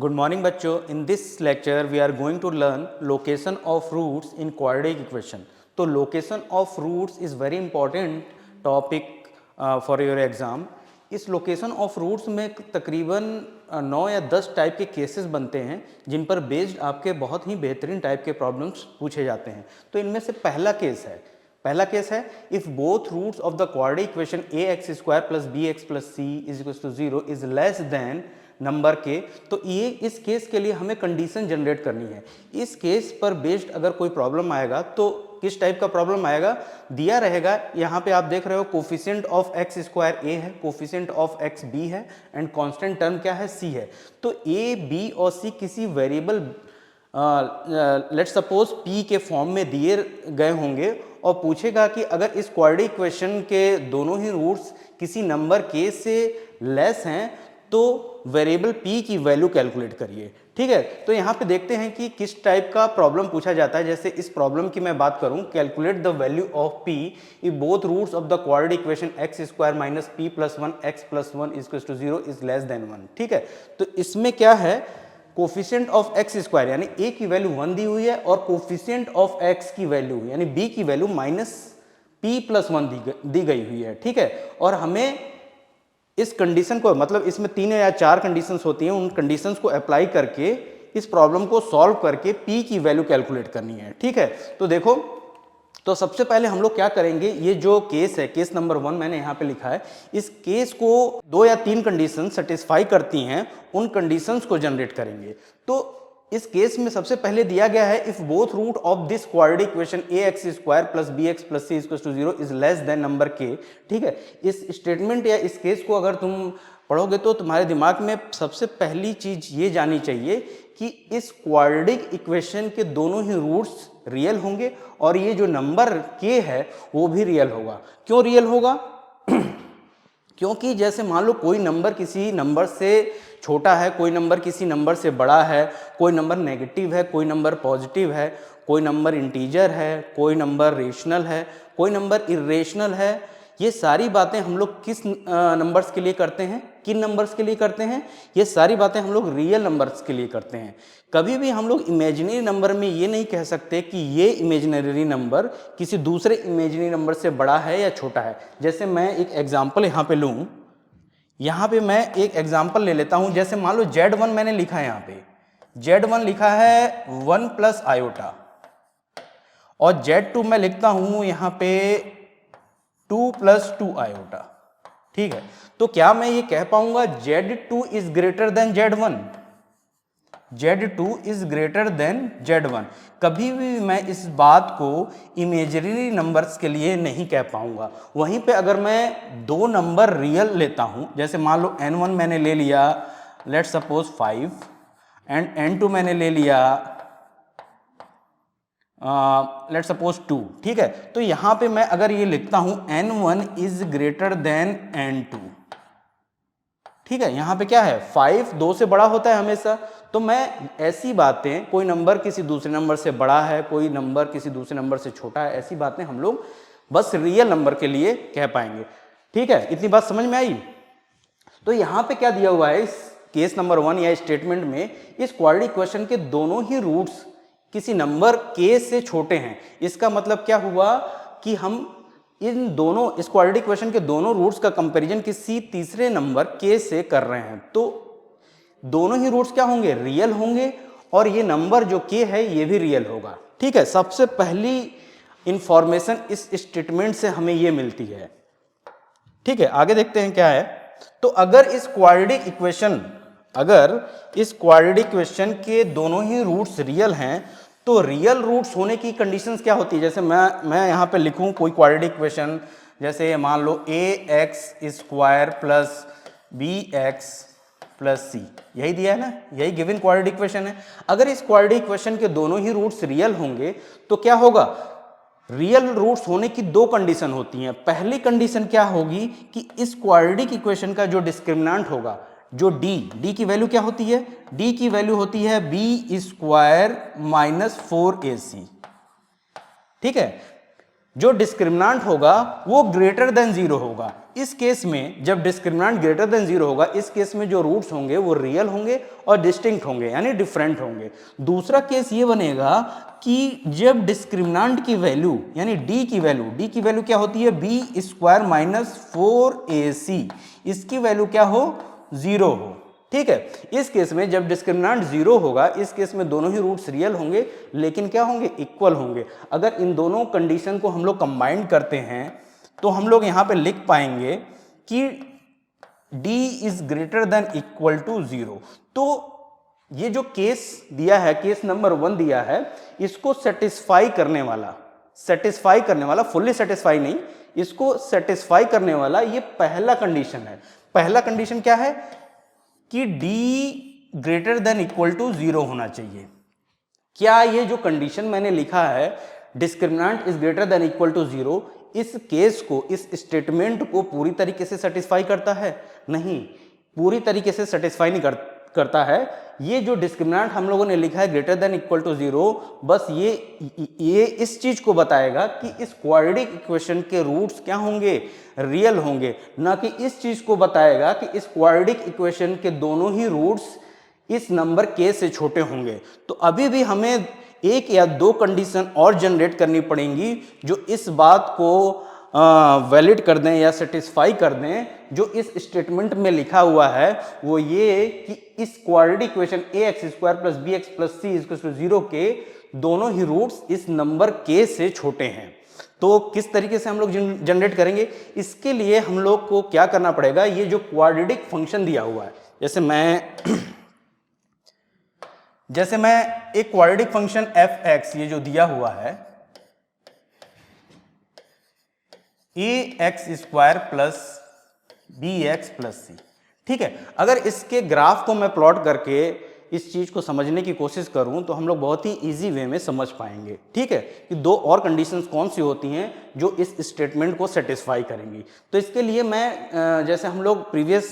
Good morning बच्चों. In this lecture we are going to learn location of roots in quadratic equation. तो location of roots is very important topic for your exam. इस location of roots में तकरीबन 9 या 10 type के cases बनते हैं जिन पर बेस्ड आपके बहुत ही बेहतरीन टाइप के प्रॉब्लम्स पूछे जाते हैं. तो इनमें से पहला केस है if both roots of the quadratic equation ax square plus bx plus c is equal to 0 is less than number के. तो ये इस केस के लिए हमें कंडीशन जनरेट करनी है. इस केस पर बेस्ड अगर कोई प्रॉब्लम आएगा तो किस टाइप का प्रॉब्लम आएगा, दिया रहेगा. यहाँ पे आप देख रहे हो coefficient of X square a है, कोफिशिएंट ऑफ एक्स b है एंड कांस्टेंट टर्म क्या है c है. तो a b और c किसी वेरिएबल लेट्स सपोज p के फॉर्म में दिए गए होंगे और पूछेगा कि अगर इस क्वाड्रेटिक इक्वेशन के दोनों ही रूट्स किसी नंबर k से लेस हैं तो वेरिएबल p की वैल्यू कैलकुलेट करिए. ठीक है, तो यहाँ पे देखते हैं कि किस टाइप का प्रॉब्लम पूछा जाता है. जैसे इस प्रॉब्लम की मैं बात करूँ, calculate the value of p if both roots of the quadratic equation X square minus p plus 1 X plus 1 is equal to 0 is less than 1. ठीक है, तो इसमें क्या है, कोफिशिएंट ऑफ एक्स स्क्वायर यानी a की वैल्यू 1 दी हुई है और कोफिशिएंट ऑफ x की वैल्यू यानी b की वैल्यू माइनस p प्लस 1 दी गई हुई है. ठीक है, और हमें इस कंडीशन को, मतलब इसमें 3 या 4 कंडीशंस होती हैं, उन कंडीशंस को अप्लाई करके इस प्रॉब्लम को सॉल्व करके p की वैल्यू कैलकुलेट करनी है. ठीक है, तो देखो, तो सबसे पहले हम लोग क्या करेंगे, ये जो केस है, केस नंबर 1 मैंने यहाँ पे लिखा है, इस केस को 2 या 3 कंडीशन सेटिस्फाई करती हैं, उन कंडीशंस को जनरेट करेंगे. तो इस केस में सबसे पहले दिया गया है if both root of this quadratic equation ax square plus bx plus c equal to 0 is less than number k. ठीक है, इस स्टेटमेंट या इस केस को अगर तुम पढ़ोगे तो तुम्हारे दिमाग में सबसे पहली चीज ये जानी चाहिए कि इस क्वाड्रेटिक इक्वेशन के दोनों ही रूट्स रियल होंगे और ये जो नंबर k है वो भी रियल होगा. क्यों रियल होगा? क्योंकि जैसे मान लो कोई नंबर किसी नंबर से छोटा है, कोई नंबर किसी नंबर से बड़ा है, कोई नंबर नेगेटिव है, कोई नंबर पॉजिटिव है, कोई नंबर इंटीजर है, कोई नंबर रेशनल है, कोई नंबर इरेशनल है. ये सारी बातें हम लोग किस नंबर्स के लिए करते हैं, किन नंबर्स के लिए करते हैं? ये सारी बातें हम लोग रियल नंबर्स के लिए करते हैं. कभी भी हम लोग इमेजिनरी नंबर में ये नहीं कह सकते कि ये इमेजिनरी नंबर किसी दूसरे इमेजिनरी नंबर से बड़ा है या छोटा है. जैसे मैं एक एग्जाम्पल यहाँ पे लूँ, यहाँ पे मैं एक एग्जाम्पल ले लेता हूँ. जैसे मान लो Z1 मैंने लिखा है, यहाँ पे Z1 लिखा है 1 प्लस आयोटा और Z2 मैं लिखता हूँ यहाँ पे 2 प्लस 2 आयोटा. ठीक है, तो क्या मैं ये कह पाऊंगा Z2 is greater then Z1? Z2 is greater then Z1. कभी भी मैं इस बात को इमेजिनरी नंबर्स के लिए नहीं कह पाऊंगा. वहीं पे अगर मैं दो नंबर रियल लेता हूं, जैसे मान लो N1 मैंने ले लिया लेट्स सपोज 5 एंड N2 मैंने ले लिया लेट्स सपोज 2. ठीक है, तो यहां पे मैं अगर ये लिखता हूं N1 is greater then N2. ठीक है, यहां पे क्या है, 5 2 से बड़ा होता है हमेशा. तो मैं ऐसी बातें, कोई नंबर किसी दूसरे नंबर से बड़ा है, कोई नंबर किसी दूसरे नंबर से छोटा है, ऐसी बातें हम लोग बस रियल नंबर के लिए कह पाएंगे. ठीक है, इतनी बात समझ में आई? तो यहां पे क्या दिया हुआ है इस केस नंबर 1 या स्टेटमेंट में, इस क्वाड्रेटिक इक्वेशन के दोनों ही रूट्स किसी नंबर k से छोटे हैं. इसका मतलब क्या हुआ कि हम इन दोनों, इस क्वाड्रेटिक इक्वेशन के दोनों रूट्स का कंपैरिजन किसी तीसरे नंबर k से कर रहे हैं. तो दोनों ही रूट्स क्या होंगे, रियल होंगे और ये नंबर जो k है ये भी रियल होगा. ठीक है, सबसे पहली इंफॉर्मेशन इस स्टेटमेंट से हमें ये मिलती है. ठीक है, आगे देखते हैं क्या है. तो अगर इस क्वाड्रेटिक इक्वेशन के दोनों ही रूट्स रियल हैं तो रियल रूट्स होने की कंडीशंस क्या होती है. जैसे मैं यहाँ पे लिखूँ कोई क्वाड्रेटिक इक्वेशन, जैसे मान लो ax square plus bx plus c, यही दिया है ना, यही गिवन क्वाड्रेटिक इक्वेशन है. अगर इस क्वाड्रेटिक इक्वेशन के दोनों ही रूट्स रियल होंगे तो क्या होगा, रियल रूट्स होने की 2 कंडीशन होती हैं. पहली कंडीशन क्या होगी कि इस क्वाड्रेटिक इक्वेशन का जो डिस्क्रिमिनेंट होगा, जो d की वैल्यू क्या होती है, d की वैल्यू होती है b स्क्वायर माइनस 4ac. ठीक है, जो डिस्क्रिमिनेंट होगा वो ग्रेटर देन 0 होगा। इस केस में जब डिस्क्रिमिनेंट ग्रेटर देन 0 होगा, इस केस में जो रूट्स होंगे वो रियल होंगे और डिस्टिंक्ट होंगे यानी डिफरेंट होंगे। दूसरा केस ये बनेगा कि जब डिस्क्रिमिनेंट की वैल्यू यानी d की वैल्यू क्या होती है, b स्क्वायर माइनस 4ac, इसकी वैल्यू क्या हो, 0 हो। ठीक है, इस केस में जब डिस्क्रिमिनेंट 0 होगा, इस केस में दोनों ही रूट्स रियल होंगे लेकिन क्या होंगे, इक्वल होंगे। अगर इन दोनों कंडीशन को हम लोग कंबाइन करते हैं तो हम लोग यहां पे लिख पाएंगे कि d is greater than equal to 0। तो ये जो केस दिया है, केस नंबर 1 दिया है, इसको सेटिस्फाई करने वाला फुल्ली सेटिस्फाई नहीं, इसको सेटिस्फाई करने वाला ये पहला कंडीशन है। पहला कंडीशन क्या है कि d greater than equal to 0 होना चाहिए। क्या ये जो कंडीशन मैंने लिखा है, discriminant is greater than equal to 0, इस केस को, इस स्टेटमेंट को पूरी तरीके से सेटिस्फाई करता है? नहीं, पूरी तरीके से सेटिस्फाई नहीं करता है। ये जो डिस्क्रिमिनेंट हम लोगों ने लिखा है ग्रेटर देन इक्वल टू 0, बस ये इस चीज को बताएगा कि इस क्वाड्रेटिक इक्वेशन के रूट्स क्या होंगे, रियल होंगे, ना कि इस चीज को बताएगा कि इस क्वाड्रेटिक इक्वेशन के दोनों ही रूट्स इस नंबर k से छोटे होंगे। तो अभी भी हमें एक या दो कंडीशन और जनरेट करनी पड़ेंगी जो इस बात को वैलिड कर दें या सेटिस्फाई कर दें जो इस स्टेटमेंट में लिखा हुआ है, वो ये कि इस quadratic equation ax square plus bx plus c equal to 0 के दोनों ही रूट्स इस नंबर k से छोटे हैं। तो किस तरीके से हम लोग जनरेट करेंगे, इसके लिए हम लोग को क्या करना पड़ेगा, ये जो क्वाड्रेटिक फंक्शन दिया हुआ है, जैसे मैं एक क्वाड्रेटिक फंक्शन f(x) ये जो दिया हुआ है ax square plus bx plus c, ठीक है। अगर इसके ग्राफ को मैं प्लॉट करके इस चीज को समझने की कोशिश करूं तो हम लोग बहुत ही इजी वे में समझ पाएंगे, ठीक है, कि दो और कंडीशंस कौन सी होती हैं जो इस स्टेटमेंट को सेटिस्फाई करेंगी। तो इसके लिए मैं जैसे हम लोग प्रीवियस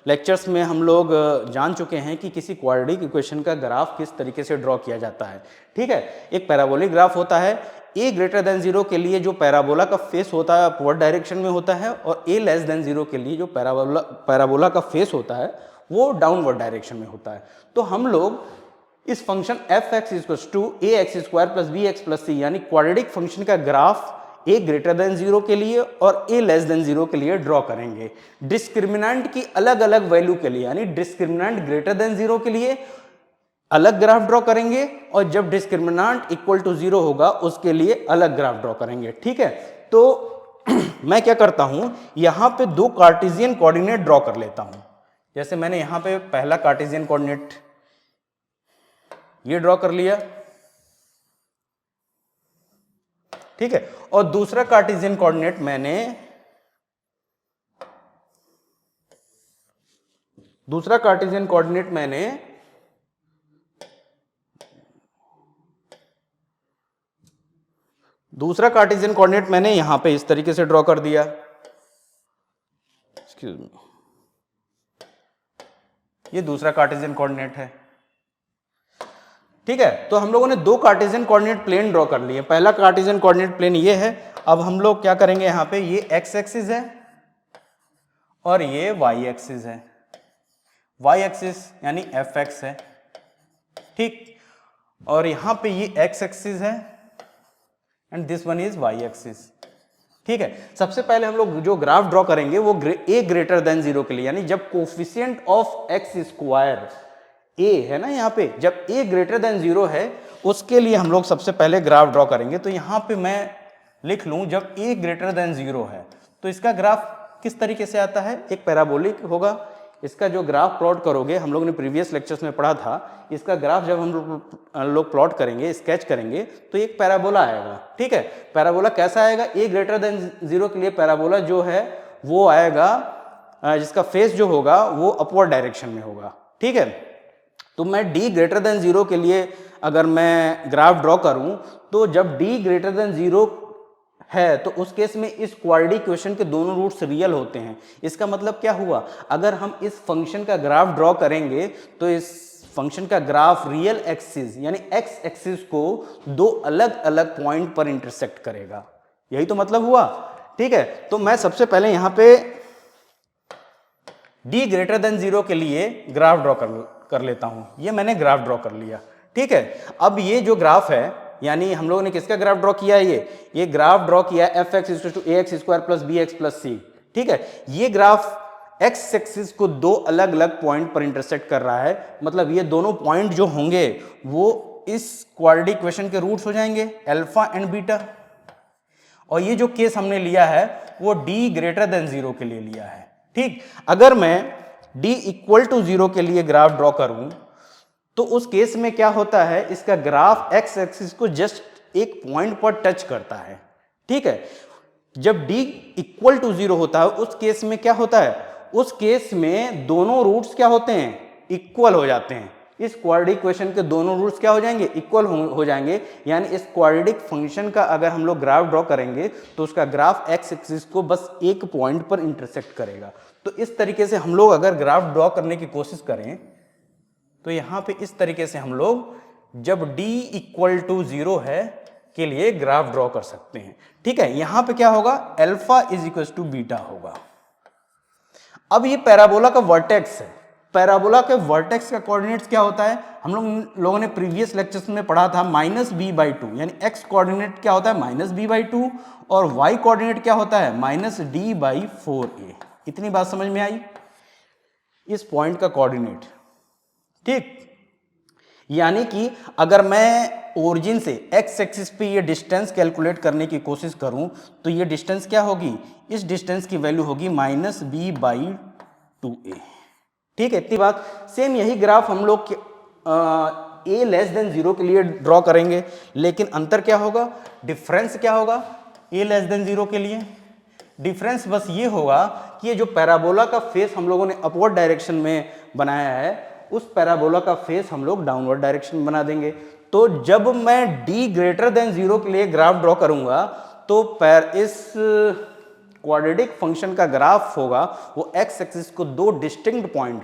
लेक्चर्स में हम लोग जान चुके हैं कि किसी क्वाड्रेटिक इक्वेशन का ग्राफ किस तरीके से ड्रॉ किया जाता है, ठीक है। एक पैराबोलिक ग्राफ होता है, a ग्रेटर देन 0 के लिए जो पैराबोला का फेस होता है अपवर्ड डायरेक्शन में होता है, और a लेस देन 0 के लिए जो पैराबोला का फेस होता है वो डाउनवर्ड डायरेक्शन में होता है। तो हम लोग इस function f(x) equals to ax square plus bx plus c यानी क्वाड्रेटिक फंक्शन का ग्राफ a ग्रेटर देन 0 के लिए और a लेस देन 0 के लिए ड्रॉ करेंगे। डिस्क्रिमिनेंट की अलग अलग वैल्यू के लिए यानी डिस्क्रिमिनेंट ग्रेटर देन 0 के लिए अलग ग्राफ ड्रॉ करेंगे और जब डिस्क्रिमिनेंट इक्वल टू 0 होगा उसके लिए अलग ग्राफ ड्रॉ करेंगे, ठीक है। तो मैं क्या करता हूं, यहां पे दो कार्टेशियन कोऑर्डिनेट ड्रॉ कर लेता हूं। जैसे मैंने यहां पे पहला कार्टेशियन कोऑर्डिनेट ये ड्रॉ कर लिया, ठीक है, और दूसरा कार्टेशियन कोऑर्डिनेट मैंने यहां पे इस तरीके से ड्रॉ कर दिया। एक्सक्यूज मी, ये दूसरा कार्टेशियन कोऑर्डिनेट है, ठीक है। तो हम लोगों ने दो कार्टेशियन कोऑर्डिनेट प्लेन ड्रॉ कर लिए। पहला कार्टेशियन कोऑर्डिनेट प्लेन ये है। अब हम लोग क्या करेंगे, यहां पे ये x एक्सिस है और ये y एक्सिस है। y एक्सिस यानी fx है, ठीक, और यहां पे ये x एक्सिस है and this one is y axis, ठीक है। सबसे पहले हम लोग जो ग्राफ ड्रॉ करेंगे वो a ग्रेटर देन 0 के लिए, यानी जब coefficient of x square a है ना, यहाँ पे जब a ग्रेटर देन 0 है उसके लिए हम लोग सबसे पहले ग्राफ ड्रॉ करेंगे। तो यहाँ पे मैं लिख लूं जब a ग्रेटर देन 0 है तो इसका ग्राफ किस तरीके से आता है, एक पैराबोलिक होगा। इसका जो ग्राफ प्लॉट करोगे, हम लोग ने प्रीवियस लेक्चर्स में पढ़ा था, इसका ग्राफ जब हम लोग प्लॉट करेंगे, स्केच करेंगे, तो एक पैराबोला आएगा, ठीक है। पैराबोला कैसा आएगा, a ग्रेटर देन 0 के लिए पैराबोला जो है वो आएगा जिसका फेस जो होगा वो अपवर्ड डायरेक्शन में होगा, ठीक है। तो मैं d ग्रेटर देन 0 के लिए अगर मैं ग्राफ ड्रॉ करूं तो जब d ग्रेटर देन 0 है तो उस केस में इस क्वाड्रेटिक इक्वेशन के दोनों रूट्स रियल होते हैं। इसका मतलब क्या हुआ, अगर हम इस फंक्शन का ग्राफ ड्रॉ करेंगे तो इस फंक्शन का ग्राफ रियल एक्सिस यानी एक्स एक्सिस को दो अलग अलग पॉइंट पर इंटरसेक्ट करेगा, यही तो मतलब हुआ। ठीक है, तो मैं सबसे पहले यहां पे d ग्रेटर देन 0 के लिए ग्राफ ड्रॉ कर लेता हूं। ये मैंने ग्राफ ड्रॉ कर लिया। ठीक है, अब ये जो ग्राफ है यानी हम लोगों ने किसका ग्राफ ड्रॉ किया है, ये ग्राफ ड्रॉ किया है f x equal to a x square plus b x plus c. ठीक है, ये ग्राफ एक्स एक्सिस को दो अलग अलग पॉइंट पर इंटरसेक्ट कर रहा है, मतलब ये दोनों पॉइंट जो होंगे वो इस क्वाड्रेटिक इक्वेशन के रूट्स हो जाएंगे अल्फा एंड बीटा। और ये जो केस हमने लिया है वो d ग्रेटर देन 0 के लिए लिया है। ठीक, अगर मैं d इक्वल टू 0 के लिए ग्राफ ड्रॉ करूं तो उस केस में क्या होता है, इसका ग्राफ एक्स एक्सिस को जस्ट एक पॉइंट पर टच करता है। ठीक है, जब d इक्वल टू 0 होता है उस केस में क्या होता है, उस केस में दोनों रूट्स क्या होते हैं, इक्वल हो जाते हैं। इस क्वाड्रेटिक इक्वेशन के दोनों रूट्स क्या हो जाएंगे, इक्वल हो जाएंगे। यानी इस क्वाड्रेटिक फंक्शन का अगर हम लोग ग्राफ ड्रॉ करेंगे तो उसका ग्राफ एक्स एक्सिस को बस एक पॉइंट पर इंटरसेक्ट करेगा। तो इस तरीके से हम लोग अगर ग्राफ ड्रॉ करने की कोशिश करें तो यहां पे इस तरीके से हम लोग जब d इक्वल टू 0 है के लिए ग्राफ ड्रॉ कर सकते हैं। ठीक है, यहां पे क्या होगा, alpha is equal to beta होगा। अब ये पैराबोला का वर्टेक्स है, पैराबोला के वर्टेक्स का कोऑर्डिनेट्स क्या होता है, हम लोगों ने प्रीवियस लेक्चर्स में पढ़ा था -b/2, यानी x कोऑर्डिनेट क्या होता है -b/2 और y कोऑर्डिनेट क्या होता है -d/4a। इतनी बात समझ में आई, इस पॉइंट का कोऑर्डिनेट। ठीक, यानी कि अगर मैं ओरिजिन से एक्स एक्सिस पे ये डिस्टेंस कैलकुलेट करने की कोशिश करूं तो ये डिस्टेंस क्या होगी, इस डिस्टेंस की वैल्यू होगी -b/2a। ठीक है, इतनी बात। सेम यही ग्राफ हम लोग a लेस देन 0 के लिए ड्रॉ करेंगे, लेकिन अंतर क्या होगा, डिफरेंस क्या होगा a लेस देन 0 के लिए, डिफरेंस बस ये होगा कि ये जो पैराबोला का फेस हम लोगों ने अपवर्ड डायरेक्शन में बनाया है उस पैराबोला का फेस हम लोग डाउनवर्ड डायरेक्शन में बना देंगे। तो जब मैं d ग्रेटर देन 0 के लिए ग्राफ ड्रॉ करूंगा तो इस क्वाड्रेटिक फंक्शन का ग्राफ होगा वो एक्स एक्सिस को दो डिस्टिंक्ट पॉइंट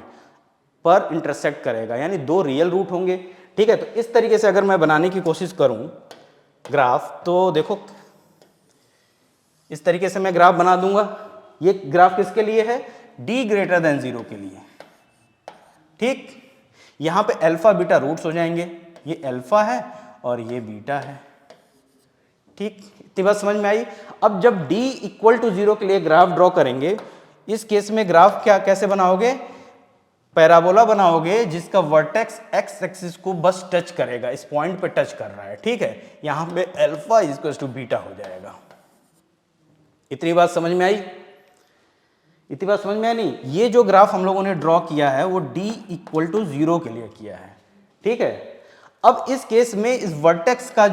पर इंटरसेक्ट करेगा, यानी दो रियल रूट होंगे। ठीक है, तो इस तरीके से अगर मैं बनाने की कोशिश करूं ग्राफ तो देखो इस तरीके से मैं ग्राफ बना दूंगा। ये ग्राफ किसके लिए है, d ग्रेटर देन 0 के लिए। ठीक, यहां पे अल्फा बीटा रूट्स हो जाएंगे, ये अल्फा है और ये बीटा है। ठीक, इतनी बात समझ में आई। अब जब d इक्वल टू 0 के लिए ग्राफ ड्रॉ करेंगे, इस केस में ग्राफ क्या कैसे बनाओगे, पैराबोला बनाओगे जिसका वर्टेक्स एक्स एक्सिस को बस टच करेगा, इस पॉइंट पे टच कर रहा है। ठीक है, यहां पे alpha is equal to beta हो जाएगा। इतनी बात समझ में आई, इतनी बात समझ में आई नहीं। ये जो ग्राफ हम लोगों ने ड्रॉ किया है वो d इक्वल टू 0 के लिए किया है। ठीक है, अब इस केस में इस वर्टेक्स के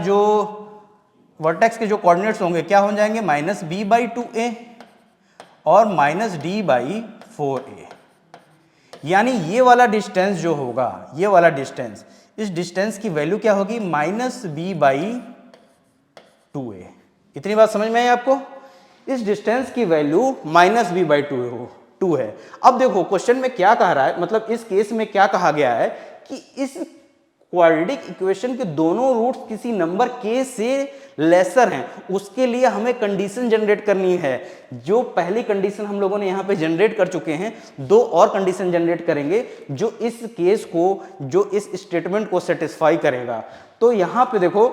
जो कोऑर्डिनेट्स होंगे क्या हो जाएंगे, -b/2a और -d/4a। यानी ये वाला डिस्टेंस जो होगा, ये वाला डिस्टेंस, इस डिस्टेंस की वैल्यू क्या होगी -b/2a। इतनी बात समझ में आई आपको, इस डिस्टेंस की वैल्यू -b/2 है। अब देखो क्वेश्चन में क्या कह रहा है, मतलब इस केस में क्या कहा गया है कि इस क्वाड्रेटिक इक्वेशन के दोनों रूट्स किसी नंबर k से लेसर हैं, उसके लिए हमें कंडीशन जनरेट करनी है। जो पहली कंडीशन हम लोगों ने यहाँ पे जनरेट कर चुके हैं, दो और कंडीशन जनरेट करेंगे जो इस केस को, जो इस स्टेटमेंट को सेटिस्फाई करेगा। तो यहाँ पे देखो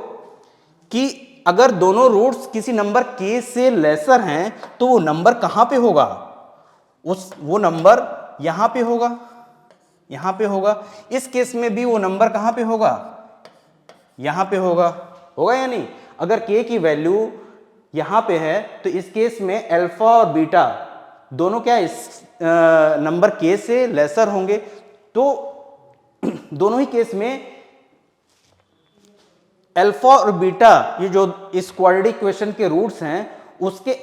कि अगर दोनों रूट्स किसी नंबर k से लेसर हैं तो वो नंबर कहाँ पे होगा, वो नंबर यहाँ पे होगा, यहाँ पे होगा। इस केस में भी वो नंबर कहाँ पे होगा, यहाँ पे होगा या नहीं। अगर k की वैल्यू यहाँ पे है तो इस केस में अल्फा और बीटा दोनों क्या इस नंबर k से लेसर होंगे। तो दोनों ही केस में अल्फा और बीटा, ये जो इस क्वाड्रेटिक इक्वेशन के रूट्स हैं, उसके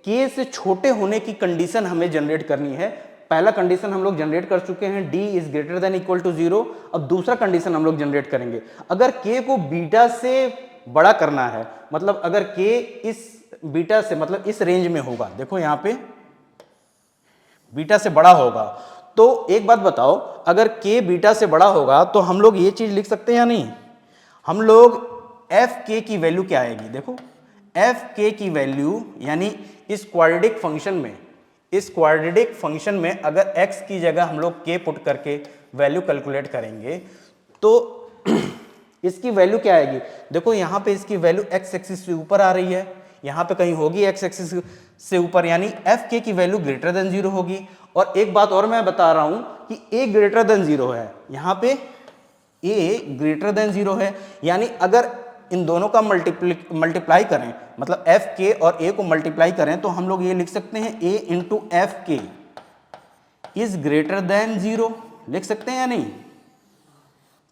k से छोटे होने की कंडीशन हमें जनरेट करनी है। पहला कंडीशन हम लोग जनरेट कर चुके हैं, d is greater than equal to 0। अब दूसरा कंडीशन हम लोग जनरेट करेंगे, अगर k को बीटा से बड़ा करना है, मतलब अगर k इस बीटा से, मतलब इस रेंज में होगा, देखो यहाँ पे बीटा से बड़ा होगा, तो एक बात बताओ, अगर k बीटा से बड़ा होगा तो हम लोग ये चीज लिख सकते हैं या नहीं? हम लोग एफ के की वैल्यू क्या आएगी, देखो एफ के की वैल्यू यानी इस क्वाड्रेटिक फंक्शन में अगर x की जगह हम लोग k पुट करके वैल्यू कैलकुलेट करेंगे तो इसकी वैल्यू क्या आएगी? देखो यहाँ पे इसकी वैल्यू x एक्सिस से ऊपर आ रही है, यहाँ पे कहीं होगी x एक्सिस से ऊपर, यानी एफ के की वैल्यू ग्रेटर देन 0 होगी। और एक बात और मैं बता रहा हूं कि a ग्रेटर देन 0 है, यहाँ पे a ग्रेटर देन 0 है, यानी अगर इन दोनों का मल्टीप्लाई करें, मतलब एफ के और a को मल्टीप्लाई करें, तो हम लोग ये लिख सकते हैं a इंटू एफ के इज ग्रेटर देन 0, लिख सकते हैं या नहीं?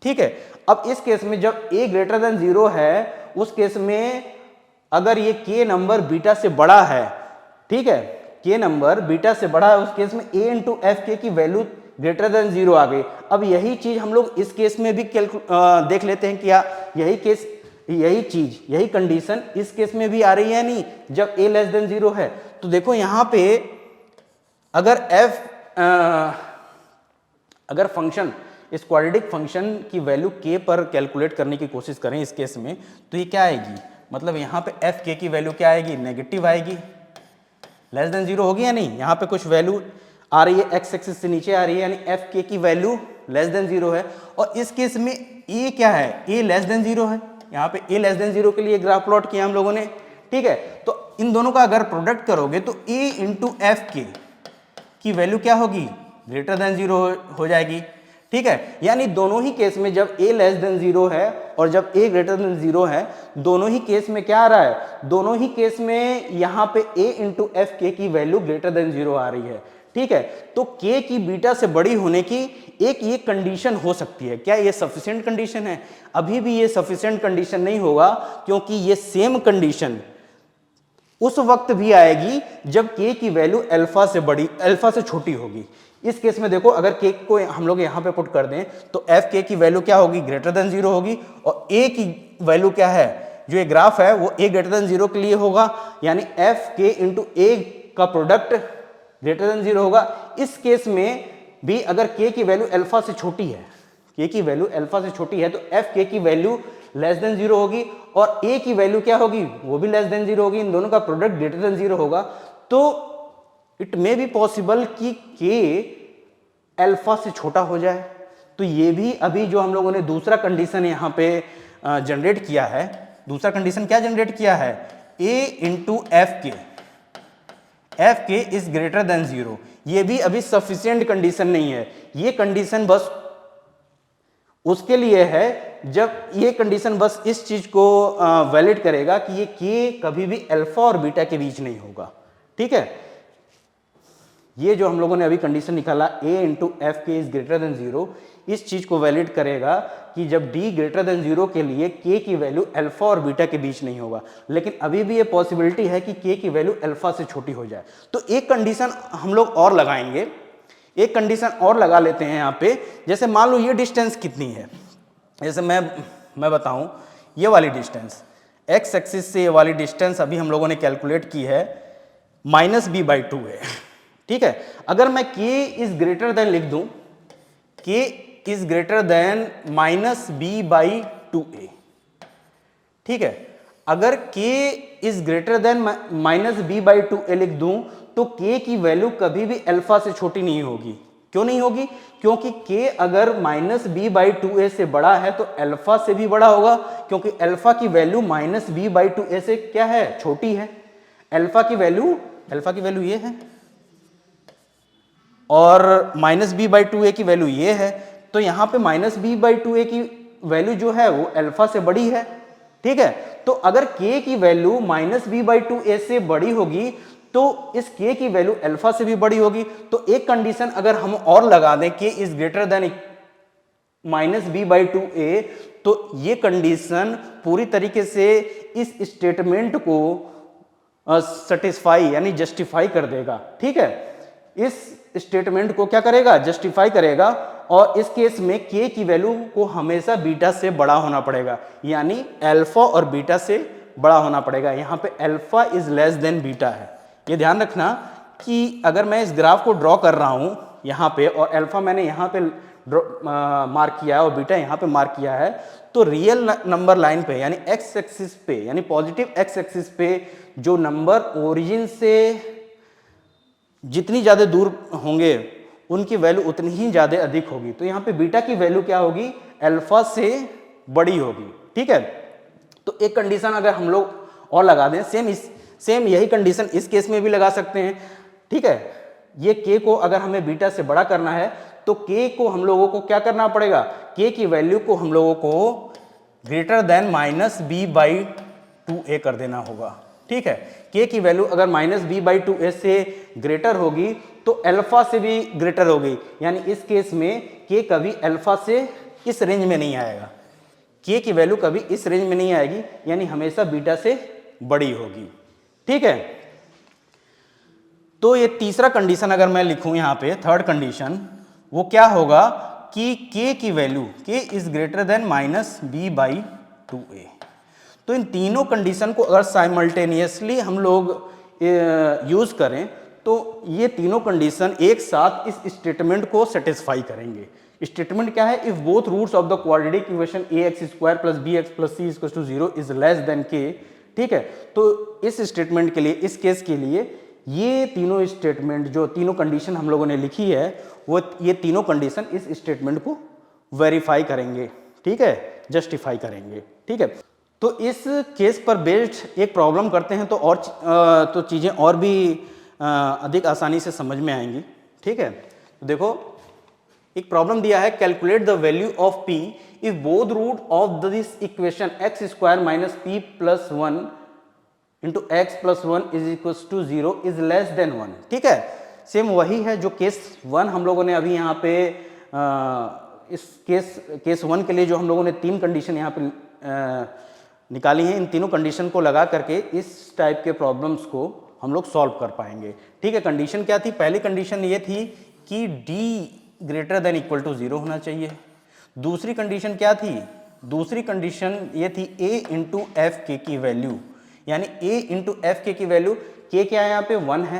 ठीक है। अब इस केस में जब a ग्रेटर देन 0 है, उस केस में अगर ये k नंबर बीटा से बड़ा है, ठीक है, k नंबर बीटा से बड़ा है, उस केस में a इंटू एफ के की वैल्यू ग्रेटर देन 0 आ गई। अब यही चीज हम लोग इस केस में भी देख लेते हैं, क्या यही कंडीशन इस केस में भी आ रही है नहीं, जब a लेस देन 0 है। तो देखो यहाँ पे अगर फंक्शन, इस क्वाड्रेटिक फंक्शन की वैल्यू k पर कैलकुलेट करने की कोशिश करें इस केस में, तो ये क्या आएगी? मतलब यहाँ पे एफ के की वैल्यू क्या आएगी? नेगेटिव आएगी, लेस देन 0 होगी या नहीं? यहाँ पे कुछ वैल्यू आ रही है, एक्स एक्सिस से नीचे आ रही है, यानी एफ के की वैल्यू लेस देन 0 है। और इस केस में ए क्या है? ए लेस देन 0 है, यहाँ पे ए लेस देन 0 के लिए ग्राफ प्लॉट किया हम लोगों ने, ठीक है। तो इन दोनों का अगर प्रोडक्ट करोगे तो ए इंटू एफ के की वैल्यू क्या होगी? ग्रेटर देन 0 हो जाएगी, ठीक है। यानी दोनों ही केस में जब a लेस देन 0 है और जब a ग्रेटर देन 0 है, दोनों ही केस में क्या आ रहा है? दोनों ही केस में यहाँ पे a इंटू एफ के की वैल्यू ग्रेटर देन 0 आ रही है, ठीक है। तो k की बीटा से बड़ी होने की एक ये कंडीशन हो सकती है। क्या ये सफिशिएंट कंडीशन है? अभी भी ये सफिशिएंट कंडीशन नहीं होगा, क्योंकि ये सेम कंडीशन उस वक्त भी आएगी जब k की वैल्यू अल्फा से छोटी होगी। इस केस में देखो, अगर k को हम लोग यहाँ पे पुट कर दें तो एफ के की वैल्यू क्या होगी? ग्रेटर देन 0 होगी। और a की वैल्यू क्या है? जो ये ग्राफ है वो a ग्रेटर देन 0 के लिए होगा, यानी एफ के इंटू a का प्रोडक्ट ग्रेटर देन 0 होगा। इस केस में भी अगर k की वैल्यू अल्फा से छोटी है, k की वैल्यू अल्फा से छोटी है, तो एफ के की वैल्यू लेस देन 0 होगी और a की वैल्यू क्या होगी? वो भी लेस देन 0 होगी। इन दोनों का प्रोडक्ट ग्रेटर देन 0 होगा। तो इट मे बी पॉसिबल कि k अल्फा से छोटा हो जाए। तो ये भी अभी जो हम लोगों ने दूसरा कंडीशन यहाँ पे जनरेट किया है, दूसरा कंडीशन क्या जनरेट किया है? a इंटू एफ के इज ग्रेटर देन 0। ये भी अभी सफिशिएंट कंडीशन नहीं है। ये कंडीशन बस उसके लिए है जब ये कंडीशन बस इस चीज को वैलिड करेगा कि ये k कभी भी अल्फा और बीटा के बीच नहीं होगा, ठीक है। ये जो हम लोगों ने अभी कंडीशन निकाला a इंटू एफ के इज ग्रेटर देन 0, इस चीज को वैलिड करेगा कि जब d ग्रेटर देन 0 के लिए k की वैल्यू अल्फा और बीटा के बीच नहीं होगा। लेकिन अभी भी ये पॉसिबिलिटी है कि k की वैल्यू अल्फा से छोटी हो जाए। तो एक कंडीशन हम लोग और लगाएंगे, एक कंडीशन और लगा लेते हैं यहाँ पे। जैसे मान लो ये डिस्टेंस कितनी है, जैसे मैं बताऊं, ये वाली डिस्टेंस x एक्सिस से ये वाली डिस्टेंस अभी हम लोगों ने कैलकुलेट की है -b/2 है, ठीक है। अगर मैं k इज ग्रेटर देन लिख दूं, k is greater then -b/2a, ठीक है। अगर k is greater then -b/2a लिख दूं तो k की वैल्यू कभी भी अल्फा से छोटी नहीं होगी। क्यों नहीं होगी? क्योंकि k अगर -b/2a से बड़ा है तो अल्फा से भी बड़ा होगा, क्योंकगे अल्फा की वैल्यू -b/2a से क्या है? छोटी है। अल्फा की वैल्यू ये है और -b/2a की वैल्यू ये है। तो यहाँ पे -b/2a की वैल्यू जो है वो अल्फा से बड़ी है, ठीक है। तो अगर k की वैल्यू -b/2a से बड़ी होगी तो इस k की वैल्यू अल्फा से भी बड़ी होगी। तो एक कंडीशन अगर हम और लगा दें, k is greater then -b/2a, तो ये कंडीशन पूरी तरीके से इस स्टेटमेंट को सेटिस्फाई यानी जस्टिफाई कर देगा, ठीक है। इस स्टेटमेंट को क्या करेगा? जस्टिफाई करेगा। और इस केस में k की वैल्यू को हमेशा बीटा से बड़ा होना पड़ेगा, यानी अल्फा और बीटा से बड़ा होना पड़ेगा। यहाँ पे alpha is less then beta है। ये ध्यान रखना कि अगर मैं इस ग्राफ को ड्रॉ कर रहा हूँ यहाँ पे और अल्फा मैंने यहाँ पे मार्क किया है और बीटा यहाँ पे मार्क किया है, तो रियल नंबर लाइन पे यानी एक्स एक्सिस पे यानी पॉजिटिव एक्स एक्सिस पे जो नंबर ओरिजिन से जितनी ज़्यादा दूर होंगे उनकी वैल्यू उतनी ही ज़्यादा अधिक होगी। तो यहाँ पे बीटा की वैल्यू क्या होगी, अल्फा से बड़ी होगी। ठीक है, तो एक कंडीशन अगर हम लोग और लगा दें, सेम यही कंडीशन इस केस में भी लगा सकते हैं। ठीक है, ये k को अगर हमें बीटा से बड़ा करना है तो k को हम लोगों को क्या करना पड़ेगा, k की वैल्यू को हम लोगों को greater than minus B by 2a कर देना होगा। ठीक है, k की वैल्यू अगर माइनस बी बाई 2a से ग्रेटर होगी तो अल्फा से भी ग्रेटर होगी, यानी इस केस में k कभी अल्फा से इस रेंज में नहीं आएगा, k की वैल्यू कभी इस रेंज में नहीं आएगी, यानी हमेशा बीटा से बड़ी होगी। ठीक है, तो ये तीसरा कंडीशन अगर मैं लिखूं यहाँ पे, थर्ड कंडीशन, वो क्या होगा कि k की value k is greater than minus B by 2a। तो इन तीनों कंडीशन को अगर साइमल्टेनियसली हम लोग यूज करें तो ये तीनों कंडीशन एक साथ इस स्टेटमेंट को सेटिस्फाई करेंगे। स्टेटमेंट क्या है, if both roots of the quadratic equation ax square plus bx plus c equals to 0 is less than k। ठीक है, तो इस स्टेटमेंट के लिए, इस केस के लिए ये तीनों स्टेटमेंट, जो तीनों कंडीशन हम लोगों ने लिखी है, वो ये तीनों कंडीशन इस स्टेटमेंट को वेरीफाई करेंगे। ठीक है, जस्टिफाई करेंगे। ठीक है, तो इस केस पर बेस्ड एक प्रॉब्लम करते हैं तो चीज़ें और भी अधिक आसानी से समझ में आएंगी। ठीक है, तो देखो एक प्रॉब्लम दिया है, calculate the value of p if both root of this equation x square minus p plus 1 into X plus 1 is equal to 0 is less than 1। ठीक है, सेम वही है जो केस 1 हम लोगों ने अभी यहाँ पे इस केस 1 के लिए जो हम लोगों ने तीन कंडीशन यहाँ पे निकाली हैं, इन तीनों कंडीशन को लगा करके इस टाइप के प्रॉब्लम्स को हम लोग सॉल्व कर पाएंगे। ठीक है, कंडीशन क्या थी, पहली कंडीशन ये थी कि d greater than equal to 0 होना चाहिए। दूसरी कंडीशन क्या थी, दूसरी कंडीशन ये थी a इंटू एफ के की वैल्यू, यानी a इंटू एफ के की वैल्यू, k क्या है यहाँ पे 1 है,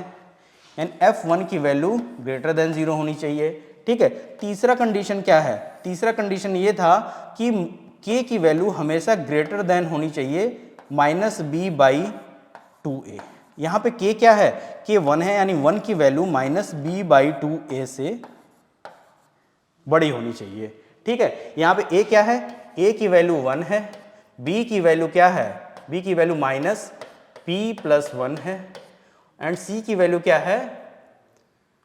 यानी f1 की वैल्यू ग्रेटर देन 0 होनी चाहिए। ठीक है, तीसरा कंडीशन क्या है, तीसरा कंडीशन ये था कि k की वैल्यू हमेशा ग्रेटर देन होनी चाहिए माइनस बी बाई 2a। यहाँ पे k क्या है, k 1 है, यानी 1 की value minus B by 2a से बड़ी होनी चाहिए। ठीक है, यहाँ पे a क्या है, a की वैल्यू 1 है, b की वैल्यू क्या है, b की वैल्यू माइनस p प्लस 1 है, एंड c की वैल्यू क्या है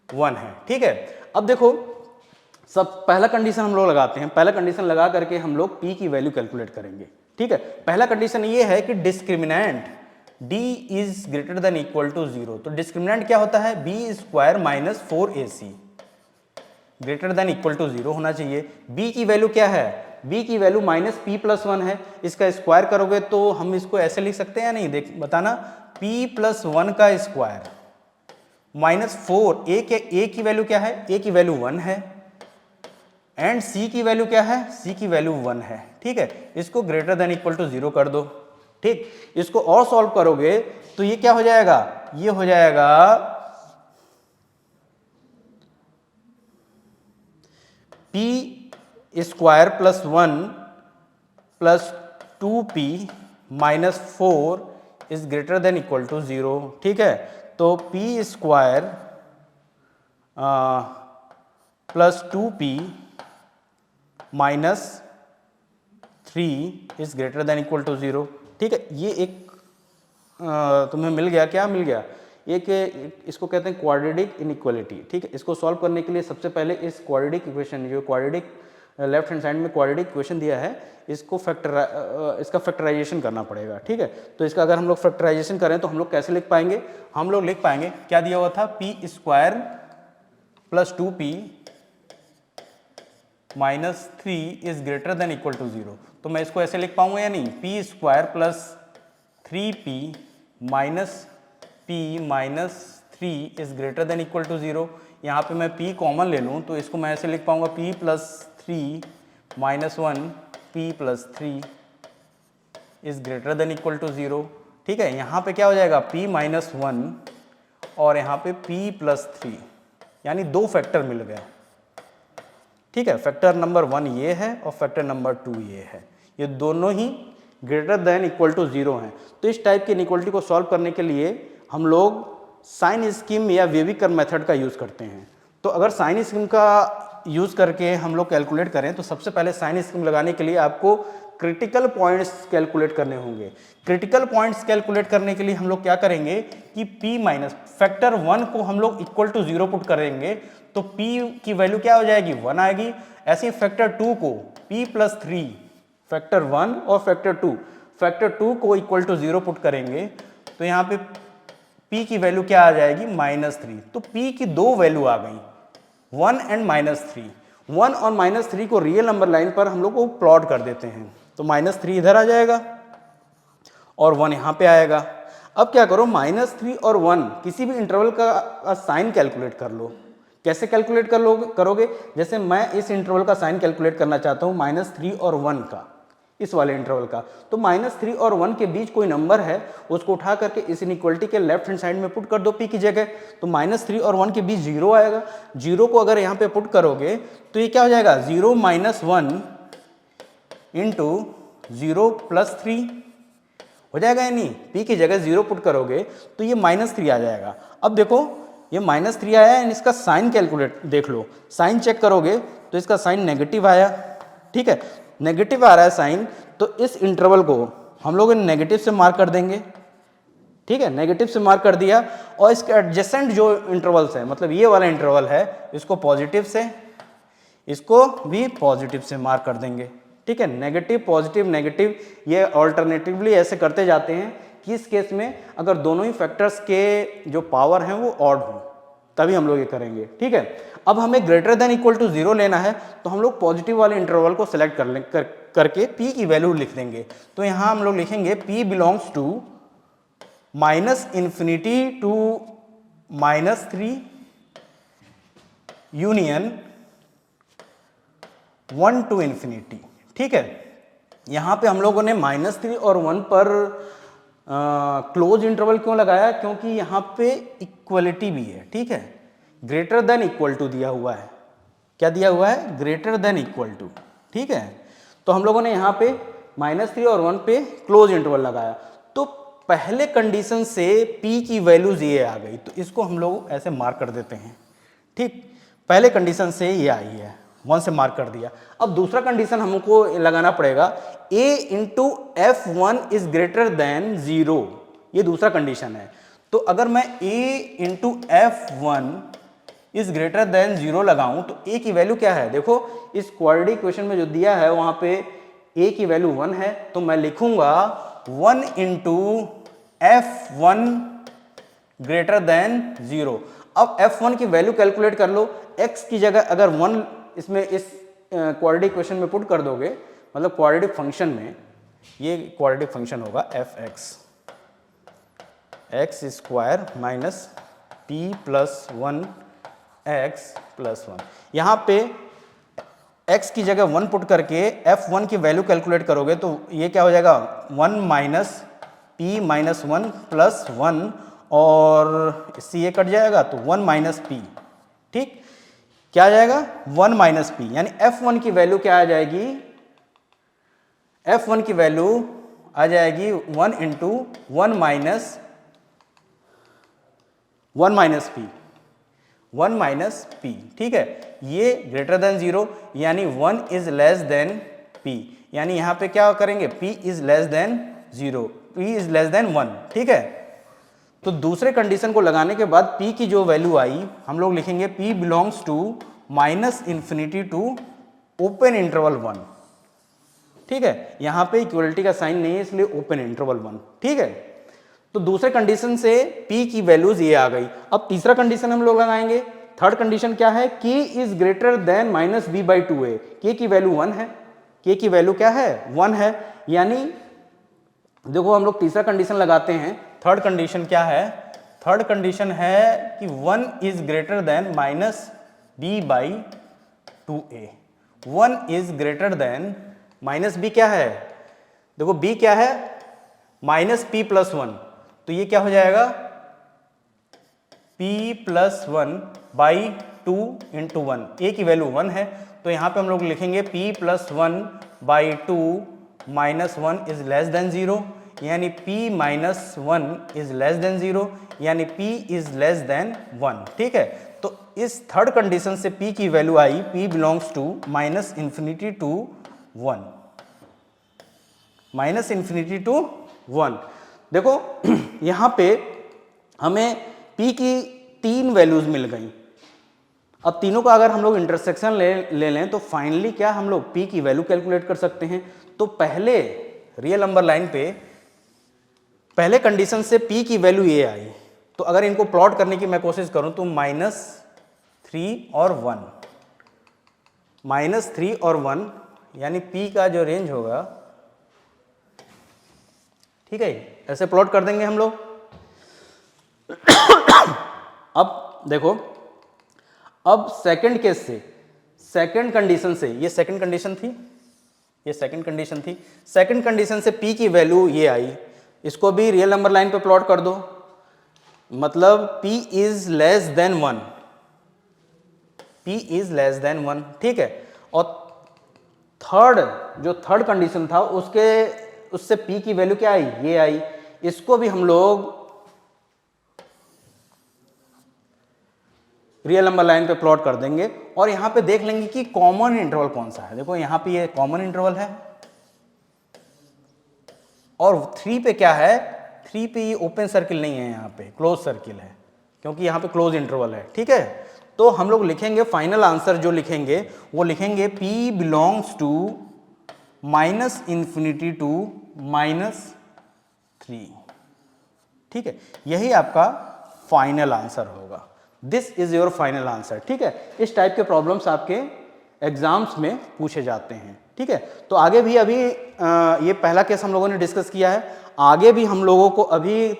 1 है। ठीक है, अब देखो सब पहला कंडीशन हम लोग लगाते हैं, पहला कंडीशन लगा करके हम लोग p की वैल्यू कैलकुलेट करेंगे। ठीक है, पहला कंडीशन ये है कि discriminant d is greater than equal to 0। तो डिस्क्रिमिनेंट क्या होता है, b square minus 4ac greater than equal to 0 होना चाहिए। b की वैल्यू क्या है, b की वैल्यू माइनस p प्लस 1 है, इसका स्क्वायर करोगे तो हम इसको ऐसे लिख सकते हैं या नहीं, देख बताना, p प्लस 1 का स्क्वायर माइनस 4, a की वैल्यू क्या है, a की वैल्यू 1 है, एंड c की वैल्यू क्या है, c की वैल्यू 1 है। ठीक है, इसको ग्रेटर देन इक्वल टू 0 कर दो। ठीक, इसको और सॉल्व करोगे तो ये क्या हो जाएगा, ये हो जाएगा p square plus 1 plus 2p minus 4 is greater than equal to 0। ठीक है, तो p square plus 2p minus 3 is greater than equal to 0। ठीक है, ये एक तुम्हें मिल गया, क्या मिल गया, एक इसको कहते हैं क्वाड्रेटिक इनइक्वालिटी। ठीक है, इसको सॉल्व करने के लिए सबसे पहले इस क्वाड्रेटिक इक्वेशन, जो क्वाड्रेटिक लेफ्ट हैंड साइड में क्वाड्रेटिक इक्वेशन दिया है, इसको इसका फैक्टराइजेशन करना पड़ेगा। ठीक है, तो इसका अगर हम लोग फैक्टराइजेशन करें तो हम लोग कैसे लिख पाएंगे, हम लोग लिख पाएंगे, क्या दिया हुआ था, p square plus 2p minus 3 is greater than equal to 0। तो मैं इसको ऐसे लिख पाऊंगा या नहीं, p square plus 3p minus p minus 3 is greater than equal to 0। यहाँ पे मैं p कॉमन ले लूँ तो इसको मैं ऐसे लिख पाऊंगा, p plus 3 minus 1 p plus 3 is greater than equal to 0। ठीक है, यहाँ पे क्या हो जाएगा, p माइनस 1 और यहाँ पे p प्लस 3 यानी 2 फैक्टर मिल गए। ठीक है, फैक्टर नंबर 1 ये है और फैक्टर नंबर 2 ये है, ये दोनों ही ग्रेटर देन इक्वल टू 0 हैं। तो इस टाइप की इनइक्वालिटी को सॉल्व करने के लिए हम लोग साइन स्कीम या वेविकर मेथड का यूज़ करते हैं। तो अगर साइन स्कीम का यूज़ करके हम लोग कैलकुलेट करें तो सबसे पहले साइन स्कीम लगाने के लिए आपको क्रिटिकल पॉइंट्स कैलकुलेट करने होंगे। क्रिटिकल पॉइंट्स कैलकुलेट करने के लिए हम लोग क्या करेंगे कि p माइनस फैक्टर 1 को हम लोग इक्वल टू 0 पुट करेंगे तो p की वैल्यू क्या हो जाएगी, 1 आएगी। ऐसे ही फैक्टर 2 को p प्लस 3, फैक्टर 1 और फैक्टर 2 को इक्वल टू 0 पुट करेंगे तो यहाँ पे p की वैल्यू क्या आ जाएगी, -3। तो p की 2 वैल्यू आ गई, 1 एंड -3। 1 और -3 को रियल नंबर लाइन पर हम लोग को प्लॉट कर देते हैं तो -3 इधर आ जाएगा और 1 यहाँ पे आएगा। अब क्या करो, -3 और 1 किसी भी इंटरवल का साइन कैलकुलेट कर लो। कैसे कैलकुलेट करोगे, जैसे मैं इस इंटरवल का साइन कैलकुलेट करना चाहता हूँ -3 और 1 का, इस वाले इंटरवल का, तो -3 और 1 के बीच कोई नंबर है उसको उठा करके इस इनइक्वालिटी के लेफ्ट हैंड साइड में पुट कर दो p की जगह, तो -3 और 1 के बीच 0 आएगा। 0 को अगर यहाँ पे पुट करोगे तो ये क्या हो जाएगा, 0 - 1 इंटू 0 + 3 हो जाएगा या नहीं। p की जगह 0 पुट करोगे तो ये -3 आ जाएगा। अब देखो ये -3 आया है, इसका साइन कैलकुलेट देख लो, साइन चेक करोगे तो इसका साइन नेगेटिव आया। ठीक है, नेगेटिव आ रहा है साइन, तो इस इंटरवल को हम लोग नेगेटिव से मार्क कर देंगे। ठीक है, नेगेटिव से मार्क कर दिया और इसके एडजेसेंट जो इंटरवल्स है, मतलब ये वाला इंटरवल है, इसको पॉजिटिव से, इसको भी पॉजिटिव से मार्क कर देंगे। ठीक है, नेगेटिव पॉजिटिव नेगेटिव, ये ऑल्टरनेटिवली ऐसे करते जाते हैं कि इस केस में अगर दोनों ही फैक्टर्स के जो पावर हैं वो ऑड हो तभी हम लोग ये करेंगे। ठीक है, अब हमें ग्रेटर देन इक्वल टू 0 लेना है तो हम लोग पॉजिटिव वाले इंटरवल को सिलेक्ट करके p की वैल्यू लिख देंगे। तो यहाँ हम लोग लिखेंगे p belongs to -∞ to -3 union 1 to ∞। ठीक है, यहाँ पे हम लोगों ने -3 और 1 पर क्लोज इंटरवल क्यों लगाया, क्योंकि यहाँ पे इक्वलिटी भी है। ठीक है, ग्रेटर देन इक्वल टू दिया हुआ है, क्या दिया हुआ है, ग्रेटर देन इक्वल टू। ठीक है, तो हम लोगों ने यहाँ पे -3 और 1 पे क्लोज इंटरवल लगाया तो पहले कंडीशन से p की वैल्यूज ये आ गई, तो इसको हम लोग ऐसे मार्क कर देते हैं। ठीक, पहले कंडीशन से ये आई है, 1 से मार्क कर दिया। अब दूसरा कंडीशन हमको लगाना पड़ेगा, a into f1 is greater than 0, ये दूसरा कंडीशन है। तो अगर मैं a into f1 is greater than 0 लगाऊं तो a की वैल्यू क्या है, देखो इस क्वाड्रेटिक इक्वेशन में जो दिया है वहां पे a की वैल्यू 1 है, तो मैं लिखूंगा 1 इंटू f1 ग्रेटर देन 0। अब f1 की वैल्यू कैलकुलेट कर लो, x की जगह अगर 1 इसमें इस क्वाड्रेटिक इक्वेशन में पुट कर दोगे, मतलब क्वाड्रेटिक फंक्शन में, ये क्वाड्रेटिक फंक्शन होगा fx, x square minus p plus 1 x plus 1। यहाँ पे x की जगह 1 पुट करके f1 की वैल्यू कैलकुलेट करोगे तो ये क्या हो जाएगा, 1 माइनस p माइनस 1 प्लस 1 और इससे ये कट जाएगा तो 1 माइनस p। ठीक, क्या आ जाएगा, 1 माइनस p, यानी f1 की वैल्यू क्या आ जाएगी, f1 की वैल्यू आ जाएगी 1 इंटू 1 माइनस p। ठीक है, ये ग्रेटर देन 0 यानी 1 इज लेस देन p, यानी यहाँ पे क्या करेंगे, p is less then 0, p is less than 1। ठीक है, तो दूसरे कंडीशन को लगाने के बाद p की जो वैल्यू आई हम लोग लिखेंगे p belongs to -∞ to open interval 1। ठीक है, यहाँ पे इक्वलिटी का साइन नहीं है इसलिए ओपन इंटरवल 1। ठीक है, तो दूसरे कंडीशन से p की वैल्यूज ये आ गई। अब तीसरा कंडीशन हम लोग लगाएंगे, थर्ड कंडीशन क्या है, k is greater then -b/2a। k की वैल्यू 1 है, k की वैल्यू क्या है, 1 है, यानी देखो हम लोग तीसरा कंडीशन लगाते हैं। थर्ड कंडीशन क्या है, थर्ड कंडीशन है कि 1 is greater then -b/2a। 1 is greater then -b क्या है, देखो b क्या है, -p + 1, तो ये क्या हो जाएगा, p plus 1 by 2 into 1, a की वैल्यू 1 है, तो यहाँ पे हम लोग लिखेंगे p plus 1 by 2 minus 1 is less then 0, यानी p minus 1 is less then 0, यानी p इज लेस देन 1। ठीक है, तो इस थर्ड कंडीशन से p की वैल्यू आई p belongs to minus infinity to 1, minus infinity to 1। देखो यहाँ पे हमें p की 3 वैल्यूज मिल गई। अब तीनों का अगर हम लोग इंटरसेक्शन ले लें तो फाइनली क्या हम लोग p की वैल्यू कैलकुलेट कर सकते हैं। तो पहले रियल नंबर लाइन पे पहले कंडीशन से p की वैल्यू ये आई, तो अगर इनको प्लॉट करने की मैं कोशिश करूं तो -3 और 1, -3 और 1, यानी p का जो रेंज होगा, ठीक है, ऐसे प्लॉट कर देंगे हम लोग। अब देखो, अब सेकंड केस से, सेकंड कंडीशन से, ये सेकंड कंडीशन थी, ये सेकंड कंडीशन थी, सेकंड कंडीशन से p की वैल्यू ये आई, इसको भी रियल नंबर लाइन पे प्लॉट कर दो, मतलब p is less than 1, p is less than 1। ठीक है, और थर्ड जो थर्ड कंडीशन था उससे p की वैल्यू क्या आई, ये आई, इसको भी हम लोग रियल नंबर लाइन पे प्लॉट कर देंगे और यहां पे देख लेंगे कि कॉमन इंटरवल कौन सा है। देखो यहां पे ये कॉमन इंटरवल है और 3 पे क्या है, 3 पे ये ओपन सर्किल नहीं है, यहाँ पे क्लोज सर्किल है, क्योंकि यहाँ पे क्लोज इंटरवल है। ठीक है, तो हम लोग लिखेंगे फाइनल आंसर जो लिखेंगे वो लिखेंगे p belongs to minus infinity to -3। ठीक है, यही आपका फाइनल आंसर होगा। This is your final answer. ठीक है, इस टाइप के प्रॉब्लम्स आपके एग्जाम्स में पूछे जाते हैं। ठीक है, तो आगे भी अभी ये पहला केस हम लोगों ने डिस्कस किया है, आगे भी हम लोगों को अभी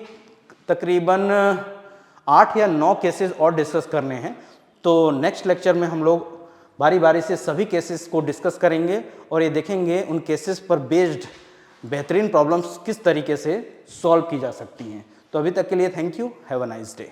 तकरीबन 8 या 9 केसेस और डिस्कस करने हैं। तो नेक्स्ट लेक्चर में हम लोग बारी बारी से सभी केसेस को डिस्कस करेंगे और ये देखेंगे उन केसेस पर बेस्ड बेहतरीन प्रॉब्लम्स किस तरीके से सॉल्व की जा सकती हैं। तो अभी तक के लिए thank you, have a nice day.